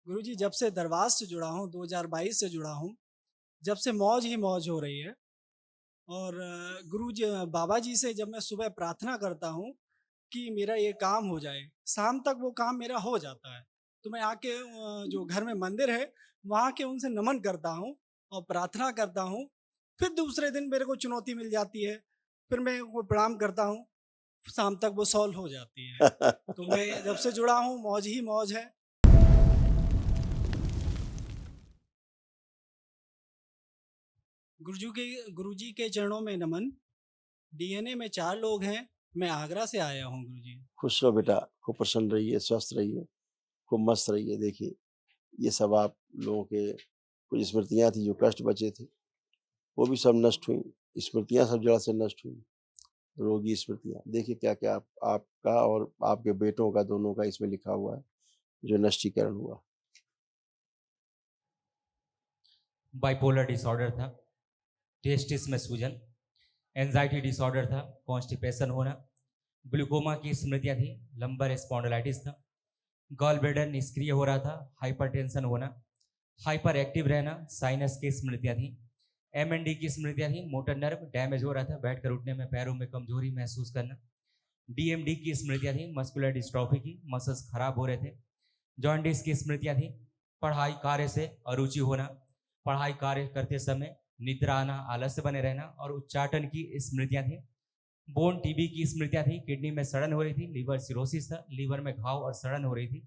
गुरुजी, जब से दरबार से जुड़ा हूँ, 2022 से जुड़ा हूँ, जब से मौज ही मौज हो रही है। और बाबा जी से जब मैं सुबह प्रार्थना करता हूँ कि मेरा ये काम हो जाए, शाम तक वो काम मेरा हो जाता है। तो मैं आके जो घर में मंदिर है, वहाँ के उनसे नमन करता हूँ और प्रार्थना करता हूँ। फिर दूसरे दिन मेरे को चुनौती मिल जाती है, फिर मैं वो प्रणाम करता हूँ, शाम तक वो सॉल्व हो जाती है। तो मैं जब से जुड़ा हूँ, मौज ही मौज है। गुरुजी के चरणों में नमन। डीएनए में 4 लोग हैं, मैं आगरा से आया हूँ गुरुजी। खुश रहो बेटा, खूब प्रसन्न रहिए, स्वस्थ रहिए, खूब मस्त रहिए। देखिए, ये सब आप लोगों के कुछ स्मृतियाँ थी, जो कष्ट बचे थे, वो भी सब नष्ट हुई। स्मृतियाँ सब जड़ से नष्ट हुई, रोगी स्मृतियाँ। देखिए क्या-क्या आपका और आपके बेटों का, दोनों का इसमें लिखा हुआ है, जो नष्टीकरण हुआ। बाइपोलर डिसऑर्डर था, टेस्टिस में सूजन, एंजाइटी डिसऑर्डर था, कॉन्स्टिपेशन होना, ग्लूकोमा की स्मृतियाँ थी, लंबर स्पॉन्डिलाइटिस था, गॉल ब्लैडर निष्क्रिय हो रहा था, हाइपरटेंशन होना, हाइपर एक्टिव रहना, साइनस की स्मृतियाँ थी, एमएनडी की स्मृतियाँ थी, मोटर नर्व डैमेज हो रहा था, बैठकर उठने में पैरों में कमजोरी महसूस करना, डीएमडी की स्मृतियाँ थी, मस्कुलर डिस्ट्रॉफी की, मसल्स खराब हो रहे थे, जॉन्डिस की स्मृतियाँ थी, पढ़ाई कार्य से अरुचि होना, पढ़ाई कार्य करते समय निद्रा आना, आलस्य बने रहना और उच्चाटन की स्मृतियाँ थी, बोन टीबी की स्मृतियाँ थी, किडनी में सड़न हो रही थी, लीवर सिरोसिस था, लीवर में घाव और सड़न हो रही थी,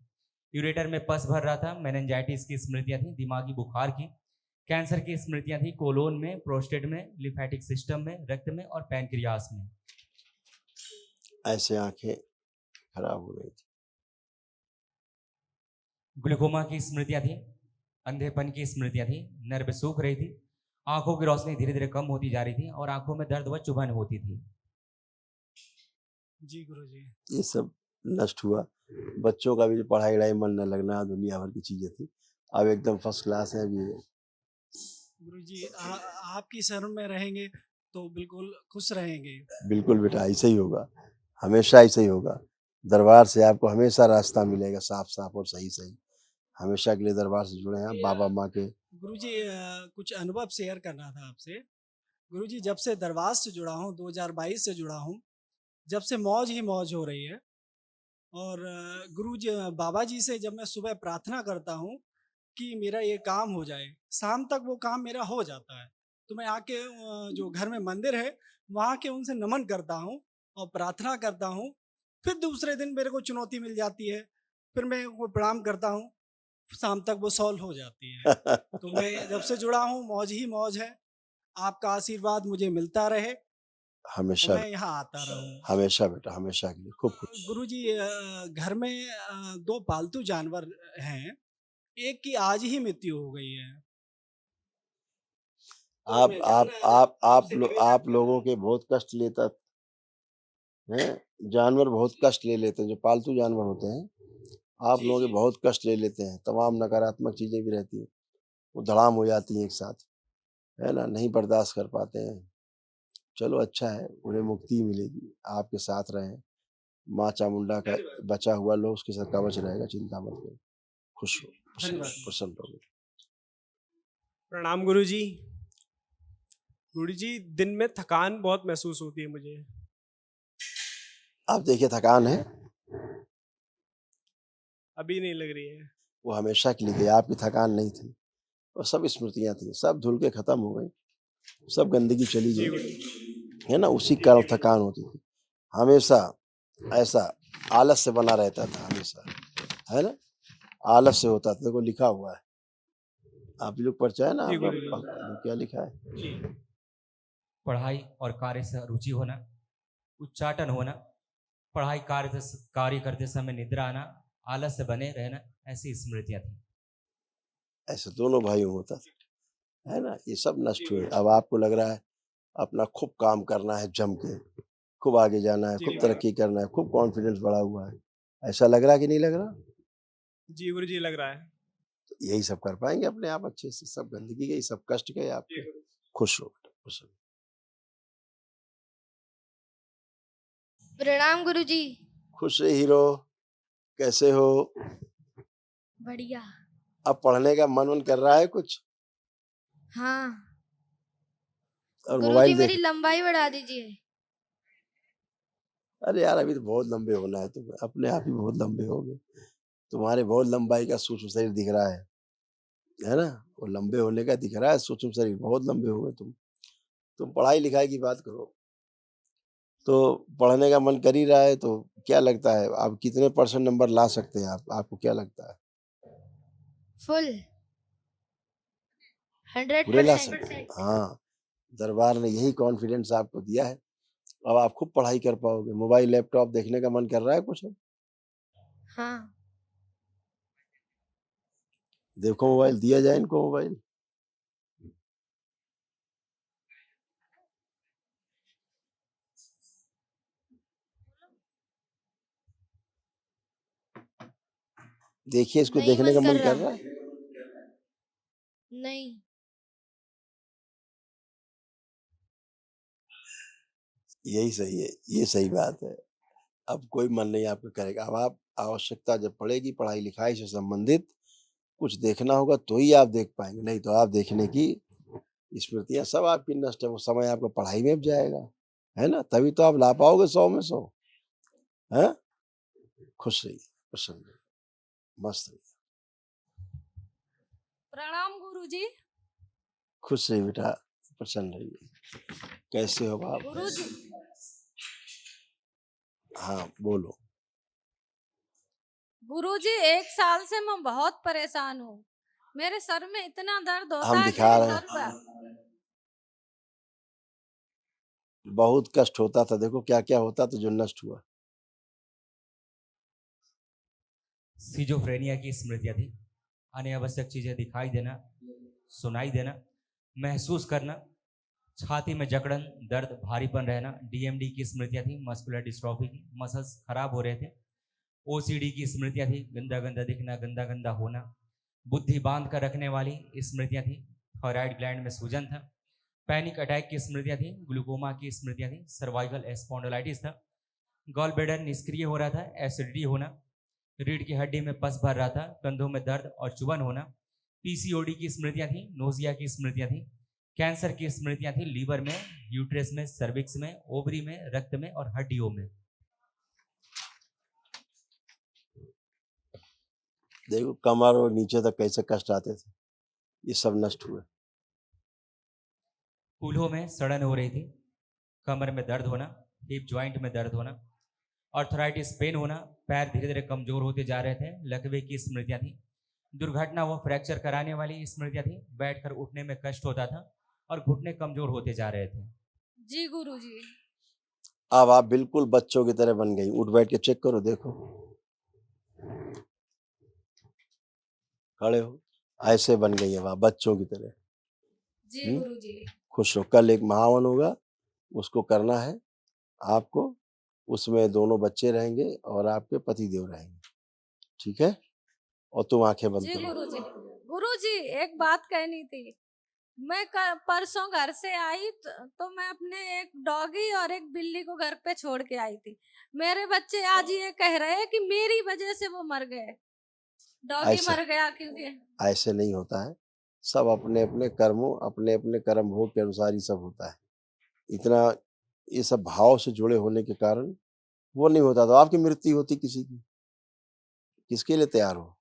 यूरेटर में पस भर रहा था, मेनिंजाइटिस की स्मृतियाँ थी, दिमागी बुखार की, कैंसर की स्मृतियाँ थी, कोलोन में, प्रोस्टेट में, लिम्फेटिक सिस्टम में, रक्त में और पैनक्रियास में। ऐसे आँखें खराब हो रही थी। ग्लूकोमा की स्मृतियाँ थी, अंधेपन की स्मृतियाँ थी, नर्व सूख रही थी, आंखों की रोशनी धीरे धीरे कम होती जा रही थी और आंखों में दर्द व चुभन होती थी। जी गुरुजी। ये सब नष्ट हुआ। बच्चों का भी जो पढ़ाई-वढ़ाई मन न लगना, दुनिया भर की चीज़ें थी। अब एकदम फर्स्ट क्लास है अभी। गुरुजी, आपकी शरण में रहेंगे तो बिल्कुल खुश रहेंगे। बिल्कुल बेटा, ऐसे ही होगा, हमेशा ऐसे ही होगा। दरबार से आपको हमेशा रास्ता मिलेगा साफ-साफ और सही-सही। हमेशा के लिए दरबार से जुड़े हैं, बाबा माँ के। गुरुजी, कुछ अनुभव शेयर करना था आपसे। गुरुजी, जब से दरबार से जुड़ा हूँ, 2022 से जुड़ा हूँ, जब से मौज ही मौज हो रही है। और बाबा जी से जब मैं सुबह प्रार्थना करता हूँ कि मेरा ये काम हो जाए, शाम तक वो काम मेरा हो जाता है। तो मैं आके जो घर में मंदिर है, वहाँ के उनसे नमन करता हूँ और प्रार्थना करता हूँ। फिर दूसरे दिन मेरे को चुनौती मिल जाती है, फिर मैं वो प्रणाम करता हूँ, शाम तक वो सॉल्व हो जाती है। तो मैं जब से जुड़ा हूँ, मौज ही मौज है। आपका आशीर्वाद मुझे मिलता रहे और हमेशा, मैं यहाँ आता रहूँ। हमेशा बेटा, हमेशा के लिए खूब खुश। गुरुजी, घर में 2 पालतू जानवर हैं, एक की आज ही मृत्यु हो गई है। आप लोगों के बहुत कष्ट लेता हैं, जानवर बहुत कष्ट ले लेते हैं, जो पालतू जानवर होते हैं, आप लोगों के बहुत कष्ट ले लेते हैं। तमाम नकारात्मक चीज़ें भी रहती हैं, वो धड़ाम हो जाती हैं एक साथ, है ना? नहीं बर्दाश्त कर पाते हैं। चलो अच्छा है, उन्हें मुक्ति मिलेगी, आपके साथ रहें। माँ चामुंडा का बचा हुआ लो उसके साथ कवच रहेगा, चिंता मत करो। खुश रहो, धन्यवाद। प्रसन्न रहो। प्रणाम गुरुजी। गुरुजी, दिन में थकान बहुत महसूस होती है मुझे। आप देखिए थकान है, अभी नहीं लग रही है। वो हमेशा के लिए गई, आपकी थकान नहीं थी। और सब स्मृतियाँ थी, सब धुल के खत्म हो गई, सब गंदगी चली जी गई, गुरुजी। है ना? उसी कारण थकान होती थी। हमेशा ऐसा आलस्य बना रहता था हमेशा, है ना? आलस्य होता था, देखो लिखा हुआ है। आप भी लोग परिचय है ना जी आपका? गुरुजी। क्या लिखा है? जी। पढ़ाई और कार्य से रुचि होना, उच्चाटन होना, पढ़ाई कार्य करते समय निद्रा आना, आलस्य बने रहना, ऐसी स्मृतियाँ थी। ऐसे दोनों भाइयों में होता था, है ना? ये सब जी नष्ट हुए। गुरुजी। अब आपको लग रहा है अपना खूब काम करना है जम के, खूब आगे जाना है, जी खूब गुरुजी। तरक्की करना है, खूब कॉन्फिडेंस बढ़ा हुआ है। ऐसा लग रहा है कि नहीं लग रहा? जी गुरुजी, लग रहा है। तो यही सब कर पाएँगे अपने आप अच्छे से, सब गंदगी गई, सब कष्ट गए जी आपके। गुरुजी। खुश रहो बेटा, खुश रहो। प्रणाम गुरुजी। खुश रहे हीरो, कैसे हो? बढ़िया। अब पढ़ने का मन कर रहा है कुछ, हाँ और गुरुजी मोबाइल मेरी देख। लंबाई बढ़ा दीजिए। अरे यार अभी तो बहुत लंबे होना है, तुम अपने आप ही बहुत लंबे हो गए। तुम्हारे बहुत लंबाई का सूक्ष्म शरीर दिख रहा है ना? वो लंबे होने का दिख रहा है सूक्ष्म शरीर, बहुत लंबे हो गए तुम पढ़ाई लिखाई की बात करो। तो पढ़ने का मन कर ही रहा है, तो क्या लगता है आप कितने % नंबर ला सकते हैं आपको क्या लगता है? फुल पूरे ला 100%। सकते हैं? हाँ, दरबार ने यही कॉन्फिडेंस आपको दिया है। अब आप खूब पढ़ाई कर पाओगे। मोबाइल लैपटॉप देखने का मन कर रहा है कुछ अब? हाँ देखो मोबाइल, दिया जाए इनको मोबाइल। देखिए इसको, नहीं देखने का मन मन कर कर रहा। रहा है? नहीं यही सही है, ये सही बात है। अब कोई मन नहीं आपका करेगा। अब आप आवश्यकता जब पड़ेगी पढ़ाई लिखाई से संबंधित कुछ देखना होगा तो ही आप देख पाएंगे, नहीं तो आप देखने की स्मृतियां सब आपकी नष्ट है। वो समय आपका पढ़ाई में जाएगा, है ना? तभी तो आप ला पाओगे 100 में 100। है? खुश रहिए, प्रसन्न रहिए, मस्त रहिए, प्रणाम गुरुजी। खुश रहिए बेटा, प्रसन्न रहिए। कैसे हो आप? गुरुजी हाँ बोलो। गुरुजी 1 साल से मैं बहुत परेशान हूँ। मेरे सर में इतना दर्द होता हम है कि दिखा मैं रहे सर हैं, पर बहुत कष्ट होता था। देखो क्या क्या होता तो जो नष्ट हुआ। सिजोफ्रेनिया की स्मृतियाँ थी। अनावश्यक चीज़ें दिखाई देना, सुनाई देना, महसूस करना, छाती में जकड़न, दर्द, भारीपन रहना। डीएमडी की स्मृतियाँ थी, मस्कुलर डिस्ट्रॉफी की, मसल्स खराब हो रहे थे। ओसीडी की स्मृतियाँ थी, गंदा गंदा दिखना, गंदा गंदा होना। बुद्धि बांध कर रखने वाली स्मृतियाँ थी। थायराइड ग्लैंड में सूजन था। पैनिक अटैक की स्मृतियाँ थी। ग्लूकोमा की स्मृतियाँ थी। सर्वाइकल स्पॉन्डिलाइटिस था। गॉल ब्लैडर निष्क्रिय हो रहा था। एसिडिटी होना। रीढ़ की हड्डी में पस भर रहा था। कंधों में दर्द और चुभन होना। पीसीओडी की स्मृतियाँ थी। नोजिया की स्मृतियाँ थी। कैंसर की स्मृतियाँ थी। लीवर में, यूट्रस में, सर्विक्स में, ओवरी में, रक्त में और हड्डियों में। देखो कमर और नीचे तक कैसे कष्ट आते थे, ये सब नष्ट हुए। कूल्हों में सड़न हो रही थी। कमर में दर्द होना, हिप जॉइंट में दर्द होना, आर्थराइटिस पेन होना, पैर धीरे धीरे कमजोर होते जा रहे थे। लकवे की स्मृतियाँ थी। दुर्घटना व फ्रैक्चर कराने वाली स्मृतियाँ थी। बैठकर उठने में कष्ट होता था और घुटने कमजोर होते जा रहे थे। जी गुरुजी। अब आप बिल्कुल बच्चों की तरह बन गई। उठ बैठ के चेक करो, देखो खड़े हो, ऐसे बन गई है आप बच्चों की तरह। जी गुरुजी। खुश हो। कल एक महावन होगा, उसको करना है आपको। उसमें दोनों बच्चे रहेंगे और आपके पतिदेव रहेंगे, ठीक है? और तुम आंखें बंद जी करो। गुरुजी। गुरुजी एक बात कहनी थी। मैं परसों घर से आई तो मैं अपने एक डॉगी और एक बिल्ली को घर पे छोड़ के आई थी। मेरे बच्चे आज ये कह रहे हैं कि मेरी वजह से वो मर गए। डॉगी ऐसा मर गया क्योंकि ऐसे नहीं होता है। सब अपने अपने कर्मों, अपने अपने कर्म भोग के अनुसार ही सब होता है। इतना ये सब भाव से जुड़े होने के कारण वो नहीं होता। तो आपकी मृत्यु होती किसी की, किसके लिए तैयार हो?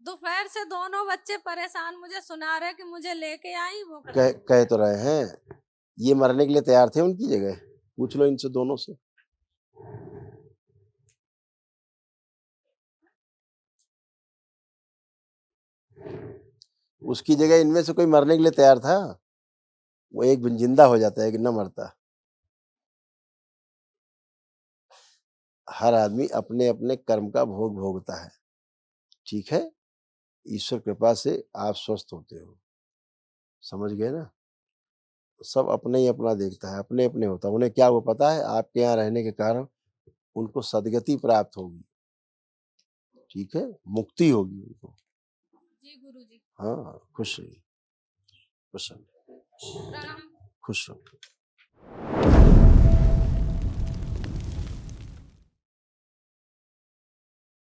दोपहर से दोनों बच्चे परेशान मुझे सुना रहे कि मुझे लेके आई वो कह तो रहे हैं, ये मरने के लिए तैयार थे उनकी जगह। पूछ लो इनसे दोनों से। उसकी जगह इनमें से कोई मरने के लिए तैयार था। वो एक जिंदा हो जाता है कि न मरता। हर आदमी अपने अपने कर्म का भोग भोगता है, ठीक है? ईश्वर कृपा से आप स्वस्थ होते हो, समझ गए ना? सब अपने ही अपना देखता है, अपने अपने होता है। उन्हें क्या वो पता है आपके यहाँ रहने के कारण उनको सदगति प्राप्त होगी, ठीक है? मुक्ति होगी उनको। जी गुरुजी। हाँ, खुश रहिए, प्रसन्न, प्रणाम। खुश रहो।